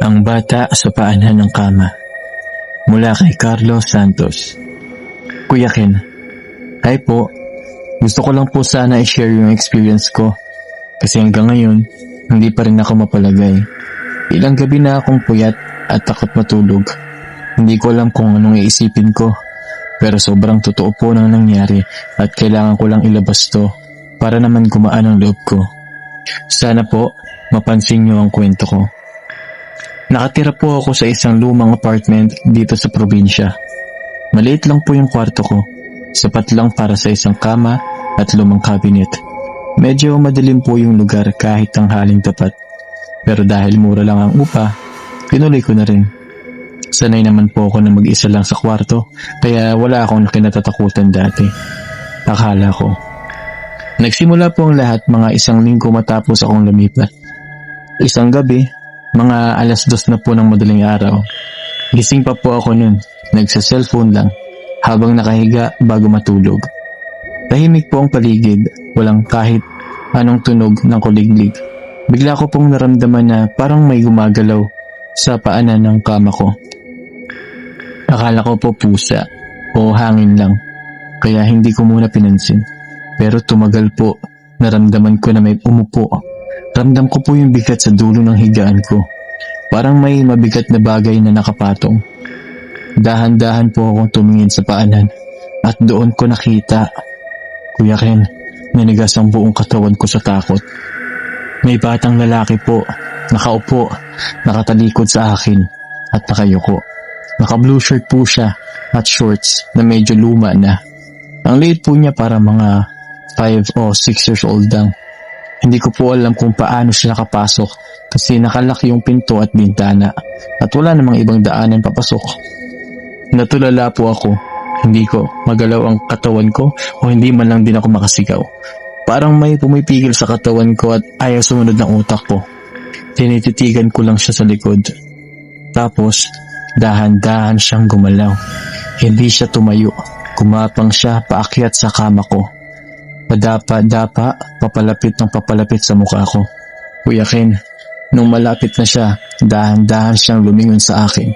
Ang bata sa paanan ng kama. Mula kay Carlos Santos. Kuya Ken, hi po. Gusto ko lang po sana i-share yung experience ko. Kasi hanggang ngayon, hindi pa rin ako mapalagay. Ilang gabi na akong puyat at takot matulog. Hindi ko alam kung anong iisipin ko. Pero sobrang totoo po nang nangyari at kailangan ko lang ilabas to para naman gumaan ang loob ko. Sana po, mapansin niyo ang kwento ko. Nakatira po ako sa isang lumang apartment dito sa probinsya. Maliit lang po yung kwarto ko. Sapat lang para sa isang kama at lumang cabinet. Medyo madilim po yung lugar kahit tanghaling tapat. Pero dahil mura lang ang upa, tinuloy ko na rin. Sanay naman po ako na mag-isa lang sa kwarto, kaya wala akong kinatatakutan dati. Akala ko. Nagsimula po ang lahat mga isang linggo matapos akong lumipat. Isang gabi, mga 2:00 na po ng madaling araw. Gising pa po ako nun, nagsa-cellphone lang, habang nakahiga bago matulog. Tahimik po ang paligid, walang kahit anong tunog ng kuliglig. Bigla ko pong naramdaman na parang may gumagalaw sa paanan ng kama ko. Akala ko po pusa o hangin lang, kaya hindi ko muna pinansin. Pero tumagal po, naramdaman ko na may umupo. Ramdam ko po yung bigat sa dulo ng higaan ko. Parang may mabigat na bagay na nakapatong. Dahan-dahan po akong tumingin sa paanan at doon ko nakita. Kuya Ken, nanigas ang buong katawan ko sa takot. May batang lalaki po, nakaupo, nakatalikod sa akin at nakayuko. Naka-blue shirt po siya at shorts na medyo luma na. Ang liit po niya para mga 5 o 6 years old lang. Hindi ko po alam kung paano siya nakapasok kasi nakalak yung pinto at bintana at wala namang ibang daanan papasok. Natulala po ako. Hindi ko magalaw ang katawan ko o hindi man lang din ako makasigaw. Parang may pumipigil sa katawan ko at ayaw sumunod ng utak ko. Tinititigan ko lang siya sa likod. Tapos, dahan-dahan siyang gumalaw. Hindi siya tumayo. Kumapang siya paakyat sa kama ko. Padapa-dapa, papalapit sa mukha ko. Kuya Ken, nung malapit na siya, dahan-dahan siyang lumingon sa akin.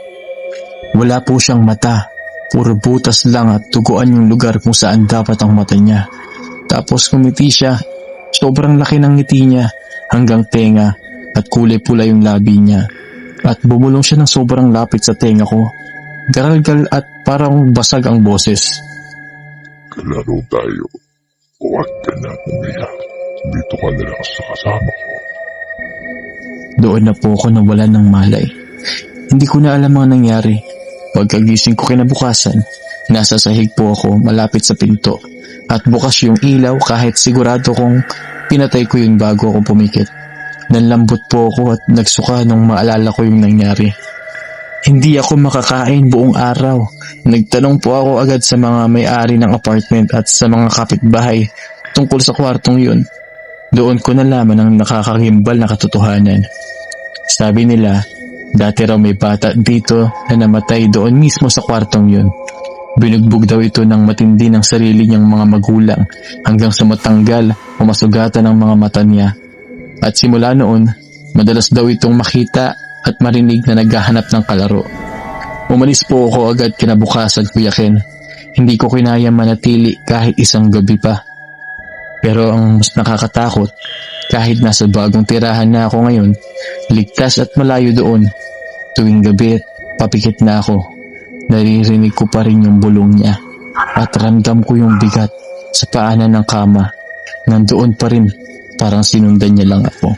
Wala po siyang mata. Puro butas lang at tuguan yung lugar kung saan dapat ang mata niya. Tapos kumiti siya. Sobrang laki ng ngiti niya hanggang tenga at kulay pula yung labi niya. At bumulong siya ng sobrang lapit sa tenga ko. Garalgal at parang basag ang boses. Kalaro tayo. Huwag ka na umiyak. Dito ka na lang sa kasama ko. Doon na po ako nawalan ng malay. Hindi ko na alam ang nangyari. Pagkagising ko kinabukasan, nasa sahig po ako malapit sa pinto at bukas yung ilaw kahit sigurado kong pinatay ko yun bago ako pumikit. Nanlambot po ako at nagsuka nung maalala ko yung nangyari. Hindi ako makakain buong araw. Nagtanong po ako agad sa mga may-ari ng apartment at sa mga kapitbahay tungkol sa kwartong yun. Doon ko nalaman ang nakakagimbal na katotohanan. Sabi nila, dati raw may bata dito na namatay doon mismo sa kwartong yun. Binugbog daw ito ng matindi ng sarili niyang mga magulang hanggang sa matanggal o masugatan ang mga mata niya. At simula noon, madalas daw itong makita at marinig na naghahanap ng kalaro. Umalis po ako agad kinabukasan, Kuya Ken. Hindi ko kinaya manatili kahit isang gabi pa. Pero ang mas nakakatakot, kahit nasa bagong tirahan na ako ngayon, ligtas at malayo doon. Tuwing gabi, papikit na ako. Naririnig ko pa rin yung bulong niya at ramdam ko yung bigat sa paanan ng kama. Nandoon pa rin, parang sinundan niya lang ako.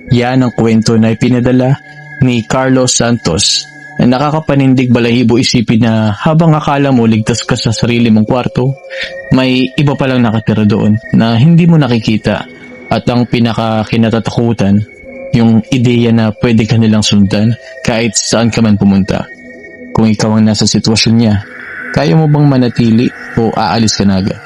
Yan ang kwento na ipinadala ni Carlos Santos na nakakapanindig balahibo isipin na habang akala mo ligtas ka sa sarili mong kwarto, may iba palang nakatira doon na hindi mo nakikita at ang pinaka-kinatatakutan, yung ideya na pwede ka nilang sundan kahit saan ka man pumunta. Kung ikaw ang nasa sitwasyon niya, kaya mo bang manatili o aalis ka na agad?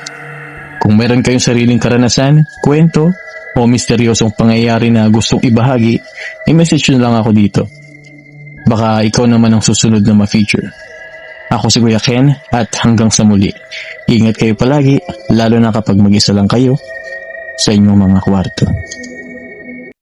Kung meron kayong sariling karanasan, kwento, o misteryosong pangyayari na gustong ibahagi, i-message nyo lang ako dito. Baka ikaw naman ang susunod na ma-feature. Ako si Kuya Ken at hanggang sa muli. Ingat kayo palagi, lalo na kapag mag-isa lang kayo sa inyong mga kwarto.